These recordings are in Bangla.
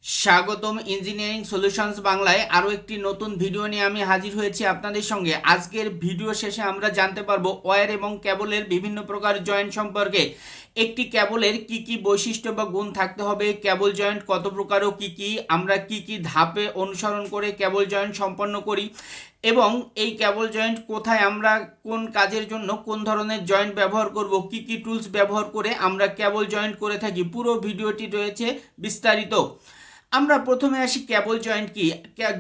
স্বাগতম ইঞ্জিনিয়ারিং সলিউশনস বাংলায় আরও একটি নতুন ভিডিও নিয়ে আমি হাজির হয়েছি আপনাদের সঙ্গে। আজকের ভিডিও শেষে আমরা জানতে পারবো ওয়্যার এবং কেবলের বিভিন্ন প্রকার জয়েন্ট সম্পর্কে। একটি কেবলের কি কি বৈশিষ্ট্য বা গুণ থাকতে হবে, কেবল জয়েন্ট কত প্রকার ও কি কি, আমরা কি কি ধাপে অনুসরণ করে কেবল জয়েন্ট সম্পন্ন করি এবং এই কেবল জয়েন্ট কোথায়, আমরা কোন কাজের জন্য কোন ধরনের জয়েন্ট ব্যবহার করব, কি কি টুলস ব্যবহার করে আমরা কেবল জয়েন্ট করে থাকি। পুরো ভিডিওটি রয়েছে বিস্তারিত। আমরা প্রথমে আসি কেবল জয়েন্ট কি।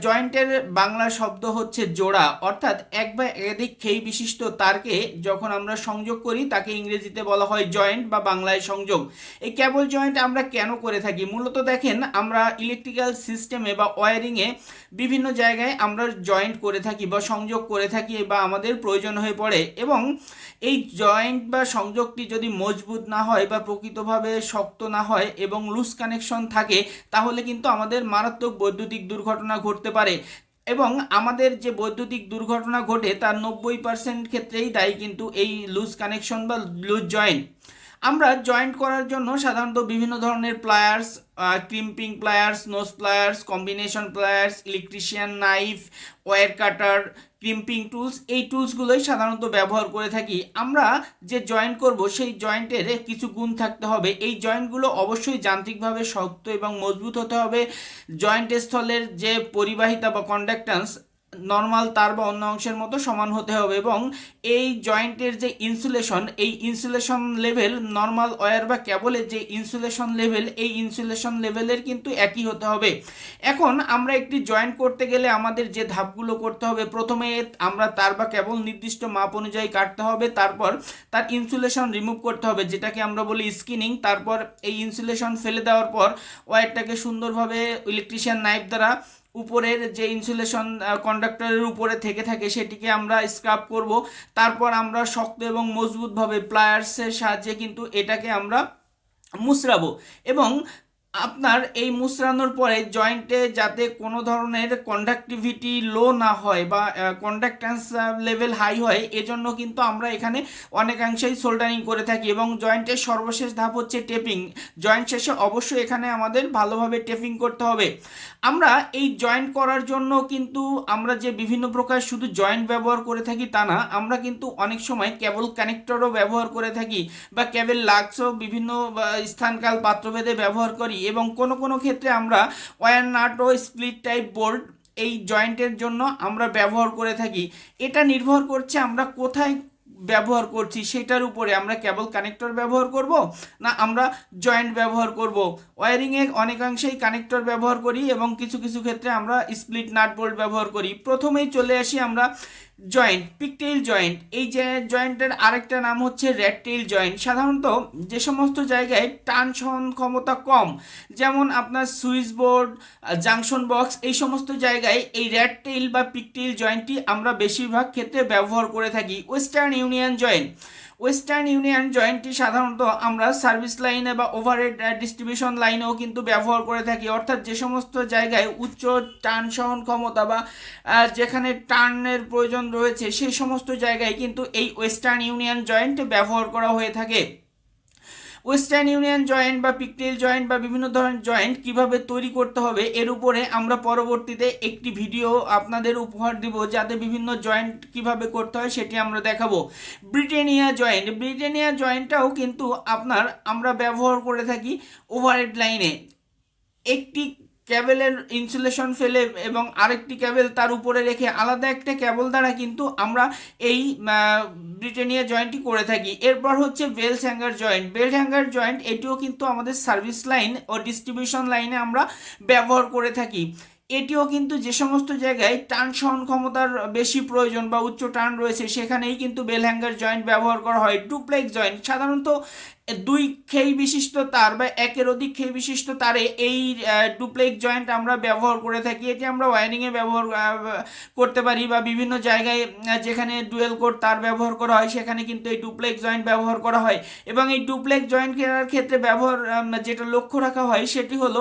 জয়েন্টের বাংলা শব্দ হচ্ছে জোড়া, অর্থাৎ এক বা একাধিক খেই বিশিষ্ট তারকে যখন আমরা সংযোগ করি তাকে ইংরেজিতে বলা হয় জয়েন্ট বা বাংলায় সংযোগ। এই কেবল জয়েন্ট আমরা কেন করে থাকি? মূলত দেখেন, আমরা ইলেকট্রিক্যাল সিস্টেমে বা ওয়্যারিংয়ে বিভিন্ন জায়গায় আমরা জয়েন্ট করে থাকি বা সংযোগ করে থাকি বা আমাদের প্রয়োজন হয়ে পড়ে, এবং এই জয়েন্ট বা সংযোগটি যদি মজবুত না হয় বা প্রকৃতভাবে শক্ত না হয় এবং লুজ কানেকশন থাকে, তাহলে কিন্তু আমাদের মারাত্মক বৈদ্যুতিক দুর্ঘটনা ঘটতে পারে। এবং আমাদের যে বৈদ্যুতিক দুর্ঘটনা ঘটে তার 90% ক্ষেত্রেই দায়ী কিন্তু এই লুজ কানেকশন বা লুজ জয়েন্ট। আমরা জয়েন্ট করার জন্য সাধারণত বিভিন্ন ধরনের pliers, crimping pliers, nose pliers, combination pliers, electrician knife, wire cutter, crimping tools, এই টুলসগুলোই সাধারণত ব্যবহার করে থাকি। আমরা যে জয়েন্ট করব সেই জয়েন্টের কিছু গুণ থাকতে হবে। এই জয়েন্টগুলো অবশ্যই যান্ত্রিকভাবে শক্ত এবং মজবুত হতে হবে। জয়েন্ট স্থলের যে পরিবাহিতা বা কন্ডাক্ট্যান্স নর্মাল তার বা অন্য অংশের মতো সমান হতে হবে, এবং এই জয়েন্টের যে ইনসুলেশন, এই ইনসুলেশন লেভেল নর্মাল ওয়্যার বা কেবলের যে ইনসুলেশন লেভেল, এই ইনসুলেশন লেভেলের কিন্তু একই হতে হবে। এখন আমরা একটি জয়েন্ট করতে গেলে আমাদের যে ধাপগুলো করতে হবে, প্রথমে আমরা তার বা কেবল নির্দিষ্ট মাপ অনুযায়ী কাটতে হবে, তারপর তার ইনসুলেশন রিমুভ করতে হবে যেটাকে আমরা বলি স্কিনিং। তারপর এই ইনসুলেশন ফেলে দেওয়ার পর ওয়্যারটাকে সুন্দরভাবে ইলেকট্রিশিয়ান নাইফ দ্বারা উপরের যে ইনসুলেশন কন্ডাক্টরের উপরে থেকে থাকে সেটিকে আমরা স্ক্রাব করব। তারপর আমরা শক্ত এবং মজবুতভাবে প্লায়ার্সের সাহায্যে কিন্তু এটাকে আমরা মুচড়াবো, এবং আপনার এই মুচড়ানোর পরে জয়েন্টে যাতে কোনো ধরনের কন্ডাক্টিভিটি লো না হয় বা কন্ডাক্ট্যান্স লেভেল হাই হয়, এজন্য কিন্তু আমরা এখানে অনেকাংশেই সোল্ডারিং করে থাকি। এবং জয়েন্টের সর্বশেষ ধাপ হচ্ছে টেপিং। জয়েন্ট শেষে অবশ্যই এখানে আমাদের ভালোভাবে টেপিং করতে হবে। আমরা এই জয়েন্ট করার জন্য কিন্তু আমরা যে বিভিন্ন প্রকার শুধু জয়েন্ট ব্যবহার করে থাকি তা না, আমরা কিন্তু অনেক সময় কেবল কানেক্টরও ব্যবহার করে থাকি বা কেবল লাক্সও বিভিন্ন স্থানকাল পাত্রভেদে ব্যবহার করি, এবং কোনো কোনো ক্ষেত্রে আমরা ওয়্যার নাট ও স্প্লিট টাইপ বোল্ট এই জয়েন্টের জন্য আমরা ব্যবহার করে থাকি। এটা নির্ভর করছে আমরা কোথায় ব্যবহার করছি সেটার উপরে, আমরা কেবল কানেক্টর ব্যবহার করব না আমরা জয়েন্ট ব্যবহার করব। ওয়্যারিংয়ে অনেকাংশেই কানেক্টর ব্যবহার করি এবং কিছু কিছু ক্ষেত্রে আমরা স্প্লিট নাট বোল্ট ব্যবহার করি। প্রথমেই চলে আসি আমরা জয়েন্ট, পিকটেইল জয়েন্ট। এই যে জয়েন্টের আরেকটা নাম হচ্ছে র্যাটটেইল জয়েন্ট। সাধারণত যে সমস্ত জায়গায় টান সহন ক্ষমতা কম, যেমন আপনার সুইচ বোর্ড, জাংশন বক্স, এই সমস্ত জায়গায় এই র্যাটটেইল বা পিকটেইল জয়েন্টটি আমরা বেশিরভাগ ক্ষেত্রে ব্যবহার করে থাকি। Western Union joint, Western Union জয়েন্টটি সাধারণত আমরা সার্ভিস লাইনে বা ওভারহেড ডিস্ট্রিবিউশন লাইনেও কিন্তু ব্যবহার করে থাকি, অর্থাৎ যে সমস্ত জায়গায় উচ্চ টান সহন ক্ষমতা বা যেখানে টার্নের প্রয়োজন রয়েছে সেই সমস্ত জায়গায় কিন্তু এই ওয়েস্টার্ন ইউনিয়ন জয়েন্ট ব্যবহার করা হয়ে থাকে। ওয়েস্টার্ন ইউনিয়ন জয়েন্ট বা পিকটেইল জয়েন্ট বা বিভিন্ন ধরনের জয়েন্ট কিভাবে তৈরি করতে হবে এর উপরে আমরা পরবর্তীতে একটি ভিডিও আপনাদের উপহার দিব, যাতে বিভিন্ন জয়েন্ট কিভাবে করতে হয় সেটি আমরা দেখাবো। ব্রিটেনিয়া জয়েন্ট, ব্রিটেনিয়া জয়েন্টটাও কিন্তু আমরা ব্যবহার করে থাকি ওভারহেড লাইনে। একটি ক্যাবেলের ইনসুলেশন ফেলে এবং আরেকটি ক্যাবেল তার উপরে রেখে আলাদা একটা ক্যাবল দ্বারা কিন্তু আমরা এই ব্রিটেনিয়া জয়েন্টটি করে থাকি। এরপর হচ্ছে belt hanger joint, belt hanger joint এটিও কিন্তু আমাদের সার্ভিস লাইন ও ডিস্ট্রিবিউশন লাইনে আমরা ব্যবহার করে থাকি। এটিও কিন্তু যে সমস্ত জায়গায় টান সহন ক্ষমতার বেশি প্রয়োজন বা উচ্চ টান রয়েছে সেখানেই কিন্তু বেল হ্যাঙ্গার জয়েন্ট ব্যবহার করা হয়। ডুপ্লেক্স জয়েন্ট, সাধারণত দুই খেই বিশিষ্ট তার বা একের অধিক খেই বিশিষ্ট তারে এই ডুপ্লেক্স জয়েন্ট আমরা ব্যবহার করে থাকি। এটি আমরা ওয়্যারিংয়ে ব্যবহার করতে পারি বা বিভিন্ন জায়গায় যেখানে ডুয়েল কোর তার ব্যবহার করা হয় সেখানে কিন্তু এই ডুপ্লেক্স জয়েন্ট ব্যবহার করা হয়। এবং এই ডুপ্লেক্স জয়েন্ট কেনার ক্ষেত্রে ব্যবহার যেটা লক্ষ্য রাখা হয় সেটি হলো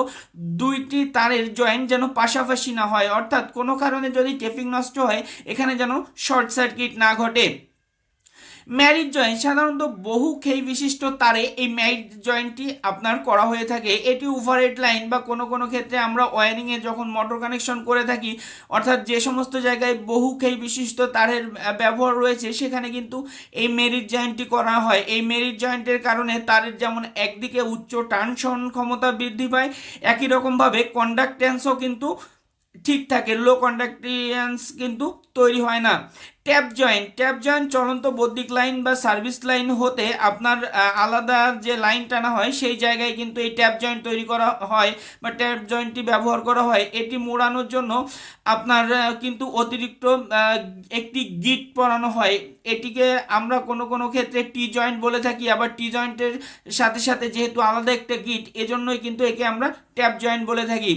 দুইটি তারের জয়েন্ট যেন পাশাপাশি না হয়, অর্থাৎ কোনো কারণে যদি টেপিং নষ্ট হয় এখানে যেন শর্ট সার্কিট না ঘটে। ম্যারিড জয়েন্ট সাধারণত বহু খেই বিশিষ্ট তারে এই ম্যারিড জয়েন্টটি আপনার করা হয়ে থাকে। এটি ওভারহেড লাইন বা কোনো কোনো ক্ষেত্রে আমরা ওয়্যারিংয়ে যখন মোটর কানেকশন করে থাকি, অর্থাৎ যে সমস্ত জায়গায় বহু খেই বিশিষ্ট তারের ব্যবহার রয়েছে সেখানে কিন্তু এই মেরিট জয়েন্টটি করা হয়। এই মেরিট জয়েন্টের কারণে তারের যেমন একদিকে উচ্চ টান সহন ক্ষমতা বৃদ্ধি পায়, একই রকমভাবে কন্ডাক্টেন্সও কিন্তু ঠিক থাকে, লো কন্ডাক্টেন্স কিন্তু তৈরি হয় না। ট্যাপ জয়েন্ট চলন্ত বৈদ্যুতিক লাইন বা সার্ভিস লাইন হতে আপনার আলাদা যে লাইন টানা হয় সেই জায়গায় কিন্তু এই ট্যাপ জয়েন্ট তৈরি করা হয় বা ট্যাপ জয়েন্টটি ব্যবহার করা হয়। এটি মোড়ানোর জন্য আপনার কিন্তু অতিরিক্ত একটি গিট পরানো হয়। এটিকে আমরা কোনো কোনো ক্ষেত্রে টি জয়েন্ট বলে থাকি, আবার টি জয়েন্টের সাথে সাথে যেহেতু আলাদা একটা গিট, এজন্যই কিন্তু একে আমরা ট্যাপ জয়েন্ট বলে থাকি।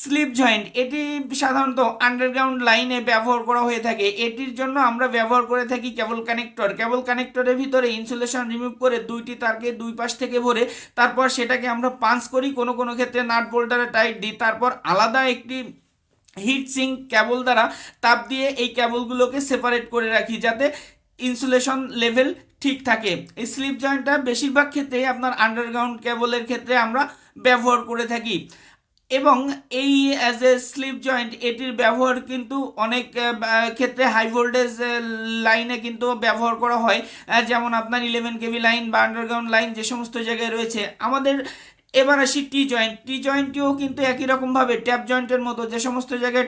স্লিপ জয়েন্ট এটি সাধারণত আন্ডারগ্রাউন্ড লাইনে ব্যবহার করা হয়ে থাকে। এটির জন্য আমরা ব্যবহার করে থাকি কেবল কানেক্টরের ভিতরে ইনসুলেশন রিমুভ করে দুইটি তারকে দুই পাশ থেকে ভরে তারপর সেটাকে আমরা পাঞ্চ করি, কোনো কোনো ক্ষেত্রে নাট বোল্টারে টাইট দিই, তারপর আলাদা একটি হিট সিঙ্ক কেবল দ্বারা তাপ দিয়ে এই কেবলগুলোকে সেপারেট করে রাখি যাতে ইনসুলেশন লেভেল ঠিক থাকে। এই স্লিপ জয়েন্টটা বেশিরভাগ ক্ষেত্রেই আপনার আন্ডারগ্রাউন্ড কেবলের ক্ষেত্রে আমরা ব্যবহার করে থাকি। এবং এই অ্যাজ এ স্লিপ জয়েন্ট এটির ব্যবহার কিন্তু অনেক ক্ষেত্রে হাই ভোল্টেজ লাইনে কিন্তু ব্যবহার করা হয়, যেমন আপনার 11 কেভি লাইন বা আন্ডারগ্রাউন্ড লাইন যে সমস্ত জায়গায় রয়েছে আমাদের। এবার আসি টি জয়েন্টটিও কিন্তু একই রকমভাবে ট্যাপ জয়েন্টের মতো যে সমস্ত জায়গায়